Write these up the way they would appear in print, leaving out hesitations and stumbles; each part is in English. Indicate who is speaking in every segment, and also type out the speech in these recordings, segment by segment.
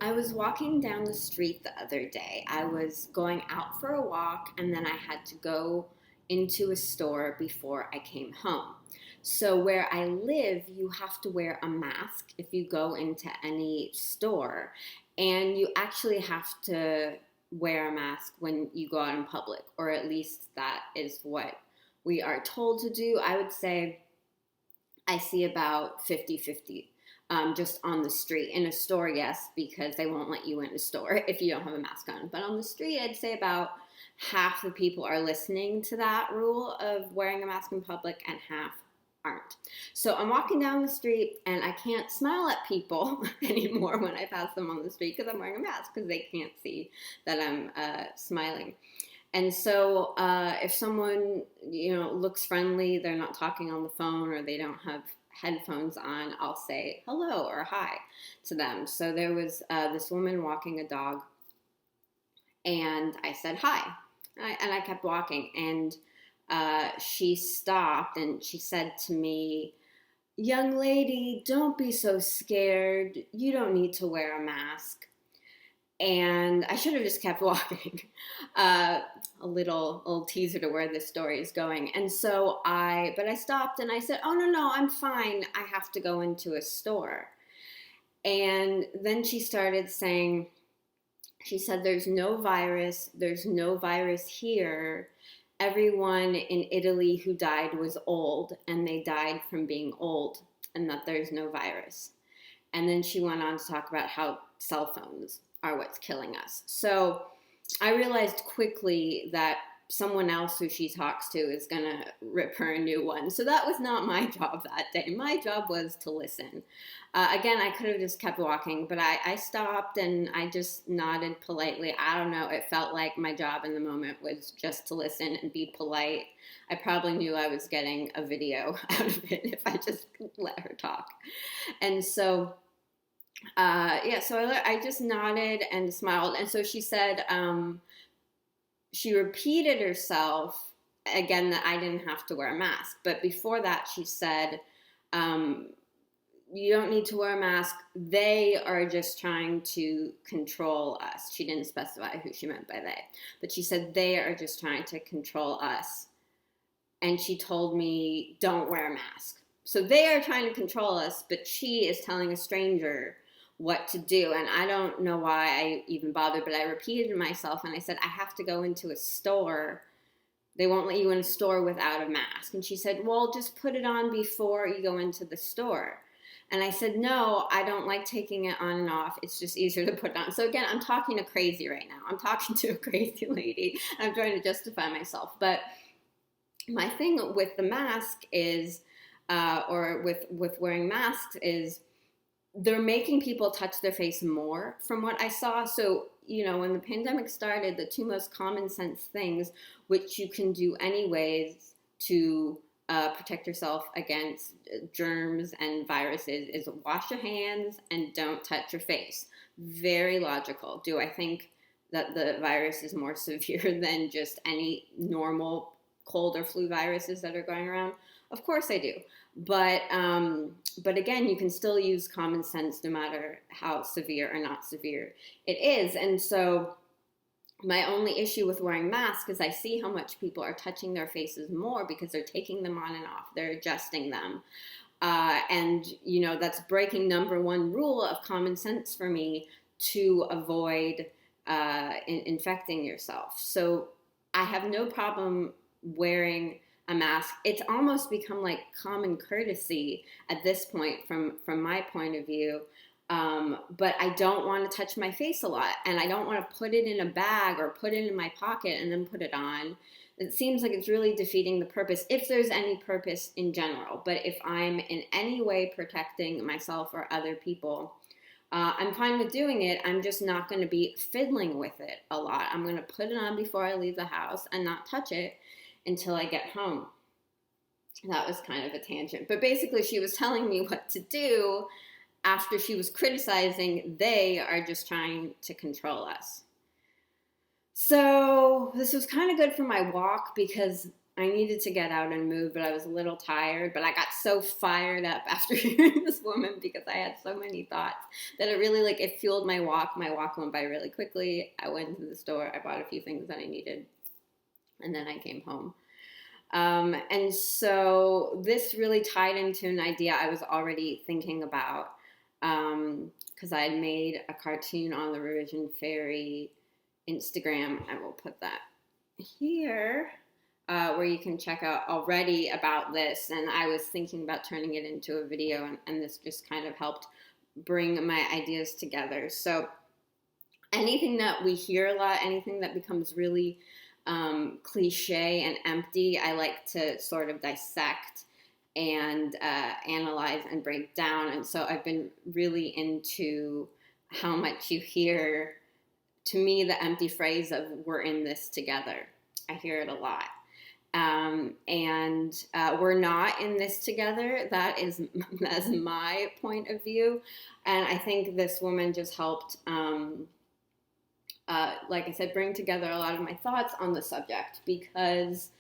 Speaker 1: I was walking down the street the other day. I was going out for a walk and then I had to go into a store before I came home. So, where I live, you have to wear a mask if you go into any store, and you actually have to wear a mask when you go out in public, or at least that is what we are told to do. I would say I see about 50-50 just on the street. In a store, yes, because they won't let you in a store if you don't have a mask on. But on the street, I'd say about half the people are listening to that rule of wearing a mask in public and half aren't. So I'm walking down the street and I can't smile at people anymore when I pass them on the street because I'm wearing a mask because they can't see that I'm smiling. And so if someone, looks friendly, they're not talking on the phone or they don't have headphones on, I'll say hello or hi to them. So there was this woman walking a dog and I said hi. And I kept walking and she stopped and she said to me, "Young lady, don't be so scared. You don't need to wear a mask." And I should have just kept walking. A little teaser to where this story is going. And so but I stopped and I said, "Oh, no, I'm fine. I have to go into a store." And then she started saying, she said, "There's no virus. There's no virus here. Everyone in Italy who died was old and they died from being old and that there's no virus." And then she went on to talk about how cell phones are what's killing us. So I realized quickly that someone else who she talks to is going to rip her a new one. So that was not my job that day. My job was to listen. Again, I could have just kept walking, but I stopped and I just nodded politely. I don't know. It felt like my job in the moment was just to listen and be polite. I probably knew I was getting a video out of it if I just let her talk. And so so I just nodded and smiled. And so she said, she repeated herself again that I didn't have to wear a mask. But before that, she said, "You don't need to wear a mask. They are just trying to control us." She didn't specify who she meant by they, but she said, "They are just trying to control us." And she told me, "Don't wear a mask." So they are trying to control us, but she is telling a stranger what to do. And I don't know why I even bothered, but I repeated to myself and I said, "I have to go into a store. They won't let you in a store without a mask." And she said, "Well, just put it on before you go into the store." And I said, "No, I don't like taking it on and off. It's just easier to put it on." So again, I'm talking to crazy right now. I'm talking to a crazy lady. I'm trying to justify myself. But my thing with the mask is, or with wearing masks is, they're making people touch their face more from what I saw. So, when the pandemic started, the two most common sense things, which you can do anyways to protect yourself against germs and viruses, is wash your hands and don't touch your face. Very logical. Do I think that the virus is more severe than just any normal cold or flu viruses that are going around? Of course I do. But again, you can still use common sense no matter how severe or not severe it is. And so my only issue with wearing masks is I see how much people are touching their faces more because they're taking them on and off. They're adjusting them. And that's breaking number one rule of common sense for me to avoid infecting yourself. So I have no problem wearing a mask. It's almost become like common courtesy at this point from my point of view. But I don't want to touch my face a lot, and I don't want to put it in a bag or put it in my pocket and then put it on. It seems like it's really defeating the purpose, if there's any purpose in general. But if I'm in any way protecting myself or other people, I'm fine with doing it. I'm just not going to be fiddling with it a lot. I'm going to put it on before I leave the house and not touch it until I get home. That was kind of a tangent. But basically, she was telling me what to do after she was criticizing they are just trying to control us. So this was kind of good for my walk because I needed to get out and move, but I was a little tired. But I got so fired up after hearing this woman because I had so many thoughts that it really, like, it fueled my walk. My walk went by really quickly. I went to the store. I bought a few things that I needed. And then I came home. And so this really tied into an idea I was already thinking about, because I had made a cartoon on the Revision Fairy Instagram. I will put that here, where you can check out already about this. And I was thinking about turning it into a video, and this just kind of helped bring my ideas together. So anything that we hear a lot, anything that becomes really cliche and empty, I like to sort of dissect and analyze and break down. And so I've been really into how much you hear, to me, the empty phrase of "we're in this together." I hear it a lot. And we're not in this together. That's my point of view. And I think this woman just helped, like I said, bring together a lot of my thoughts on the subject, because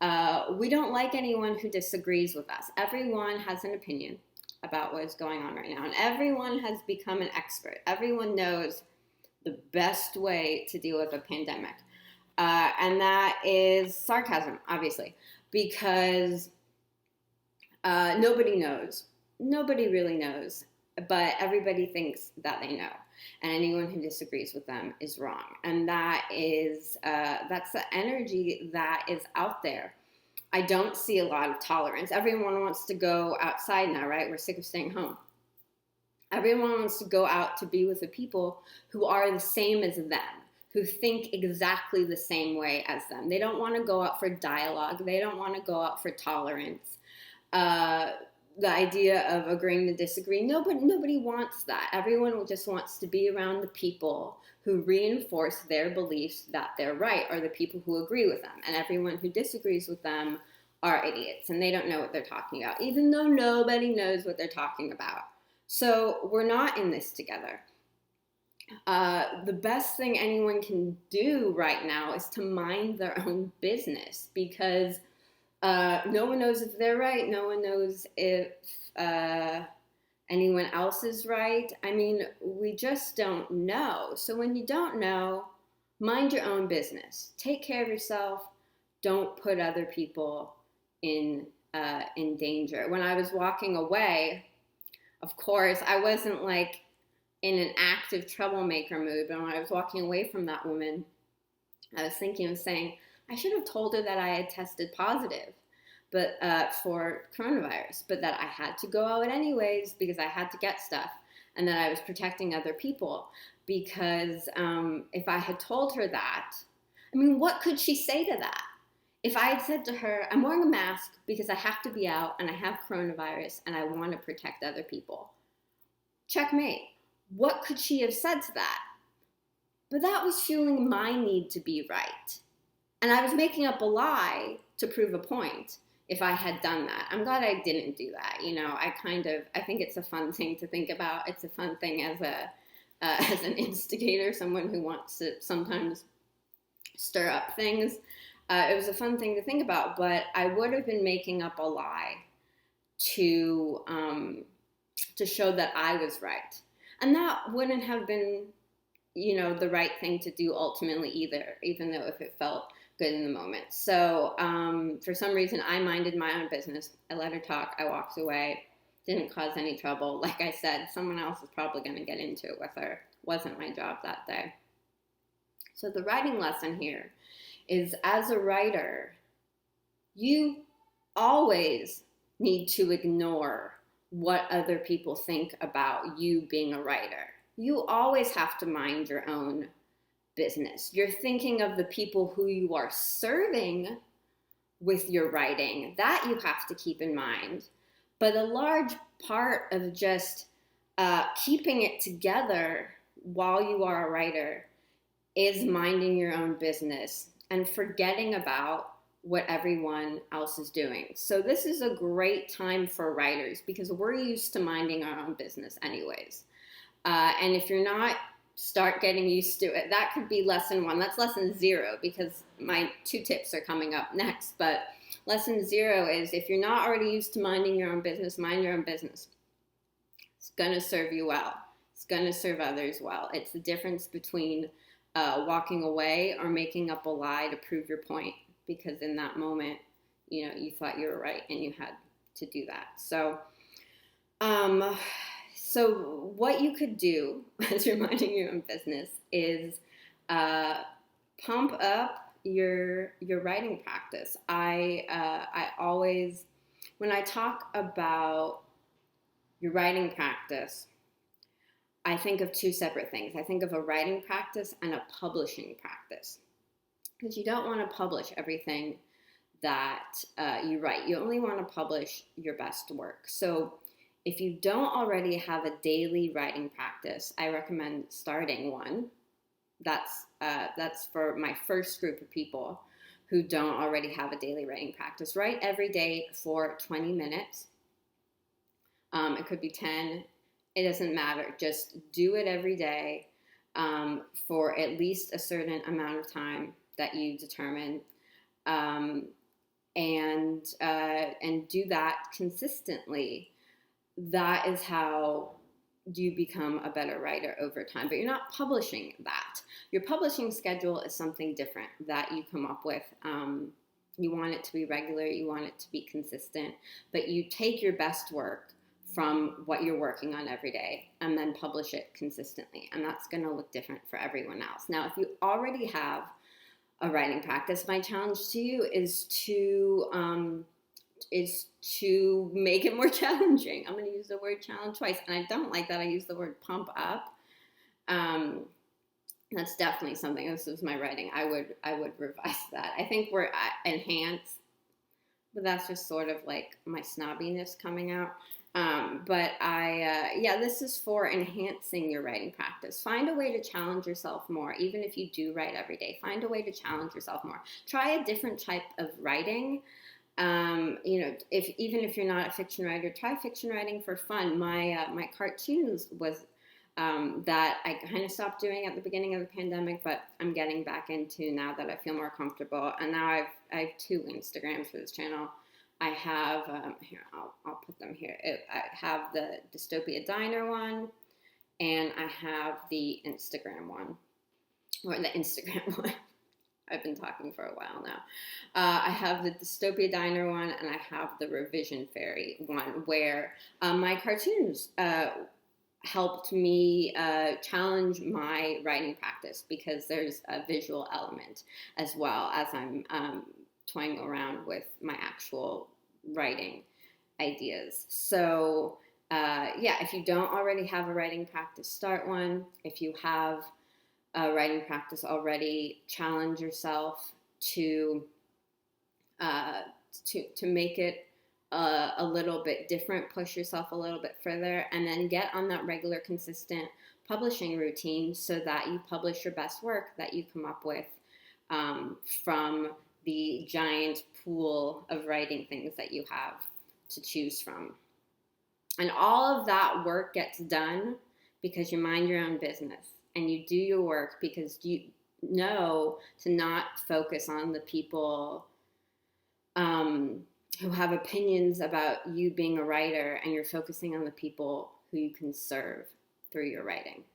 Speaker 1: we don't like anyone who disagrees with us. Everyone has an opinion about what is going on right now, and everyone has become an expert. Everyone knows the best way to deal with a pandemic. And that is sarcasm, obviously, because nobody knows. Nobody really knows, but everybody thinks that they know. And anyone who disagrees with them is wrong. And that is, that's the energy that is out there. I don't see a lot of tolerance. Everyone wants to go outside now, right? We're sick of staying home. Everyone wants to go out to be with the people who are the same as them, who think exactly the same way as them. They don't want to go out for dialogue. They don't want to go out for tolerance. The idea of agreeing to disagree, nobody wants that. Everyone just wants to be around the people who reinforce their beliefs that they're right, or the people who agree with them. And everyone who disagrees with them are idiots, and they don't know what they're talking about, even though nobody knows what they're talking about. So we're not in this together. The best thing anyone can do right now is to mind their own business, because no one knows if they're right. No one knows if anyone else is right. I mean, we just don't know. So when you don't know, mind your own business. Take care of yourself. Don't put other people in danger. When I was walking away, of course, I wasn't like in an active troublemaker mood, but when I was walking away from that woman, I was thinking of saying, I should have told her that I had tested positive for coronavirus, but that I had to go out anyways because I had to get stuff, and that I was protecting other people. Because if I had told her that, I mean, what could she say to that? If I had said to her, I'm wearing a mask because I have to be out and I have coronavirus and I want to protect other people. Checkmate. What could she have said to that? But that was fueling my need to be right. And I was making up a lie to prove a point if I had done that. I'm glad I didn't do that. You know, I think it's a fun thing to think about. It's a fun thing as an instigator, someone who wants to sometimes stir up things. It was a fun thing to think about, but I would have been making up a lie to show that I was right. And that wouldn't have been, you know, the right thing to do ultimately either, even though if it felt good in the moment. So for some reason, I minded my own business. I let her talk. I walked away. Didn't cause any trouble. Like I said, someone else is probably going to get into it with her. Wasn't my job that day. So the writing lesson here is, as a writer, you always need to ignore what other people think about you being a writer. You always have to mind your own business. You're thinking of the people who you are serving with your writing. That you have to keep in mind. But a large part of just keeping it together while you are a writer is minding your own business and forgetting about what everyone else is doing. So this is a great time for writers because we're used to minding our own business anyways. And if you're not, start getting used to it. That could be lesson 1. That's lesson 0 because my 2 tips are coming up next. But Lesson 0 is, if you're not already used to minding your own business, mind your own business. It's going to serve you well. It's going to serve others well. It's the difference between walking away or making up a lie to prove your point, because in that moment, you thought you were right and you had to do that. So what you could do as you're minding your own business is pump up your writing practice. I always, when I talk about your writing practice, I think of two separate things. I think of a writing practice and a publishing practice, because you don't want to publish everything that you write. You only want to publish your best work. So if you don't already have a daily writing practice, I recommend starting one. That's for my first group of people who don't already have a daily writing practice. Write every day for 20 minutes. It could be 10. It doesn't matter. Just do it every day for at least a certain amount of time that you determine, and do that consistently. That is how you become a better writer over time. But you're not publishing that. Your publishing schedule is something different that you come up with. You want it to be regular. You want it to be consistent. But you take your best work from what you're working on every day and then publish it consistently. And that's going to look different for everyone else. Now, if you already have a writing practice, my challenge to you is to make it more challenging. I'm going to use the word challenge twice, and I don't like that I use the word pump up. That's definitely something. This is my writing. I would revise that. I think we're enhance, but that's just sort of like my snobbiness coming out. This is for enhancing your writing practice. Find a way to challenge yourself more, even if you do write every day. Find a way to challenge yourself more. Try a different type of writing. Even if you're not a fiction writer, try fiction writing for fun. My cartoons was that I kind of stopped doing at the beginning of the pandemic, but I'm getting back into now that I feel more comfortable. And now I have 2 Instagrams for this channel. I have I'll put them here. I have the Dystopia Diner one, and I have the Instagram one, or the Instagram one. I've been talking for a while now. I have the Dystopia Diner one, and I have the Revision Fairy one, where my cartoons helped me challenge my writing practice, because there's a visual element as well as I'm toying around with my actual writing ideas. So if you don't already have a writing practice, start one. If you have a writing practice already, challenge yourself to make it a little bit different, push yourself a little bit further, and then get on that regular, consistent publishing routine so that you publish your best work that you come up with from the giant pool of writing things that you have to choose from. And all of that work gets done because you mind your own business, and you do your work because you know to not focus on the people who have opinions about you being a writer, and you're focusing on the people who you can serve through your writing.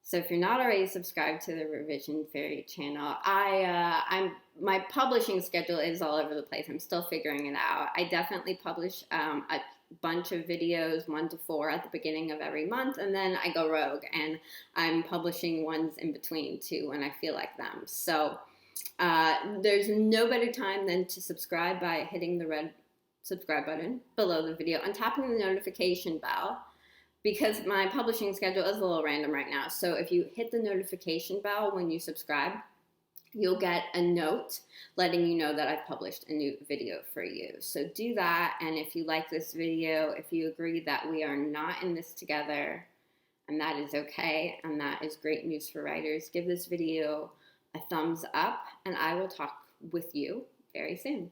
Speaker 1: So if you're not already subscribed to the Revision Fairy channel, my publishing schedule is all over the place. I'm still figuring it out. I definitely publish a bunch of videos, 1 to 4 at the beginning of every month, and then I go rogue and I'm publishing ones in between too when I feel like them. So there's no better time than to subscribe by hitting the red subscribe button below the video and tapping the notification bell, because my publishing schedule is a little random right now. So if you hit the notification bell when you subscribe, you'll get a note letting you know that I've published a new video for you. So do that. And if you like this video, if you agree that we are not in this together, and that is okay, and that is great news for writers, give this video a thumbs up, and I will talk with you very soon.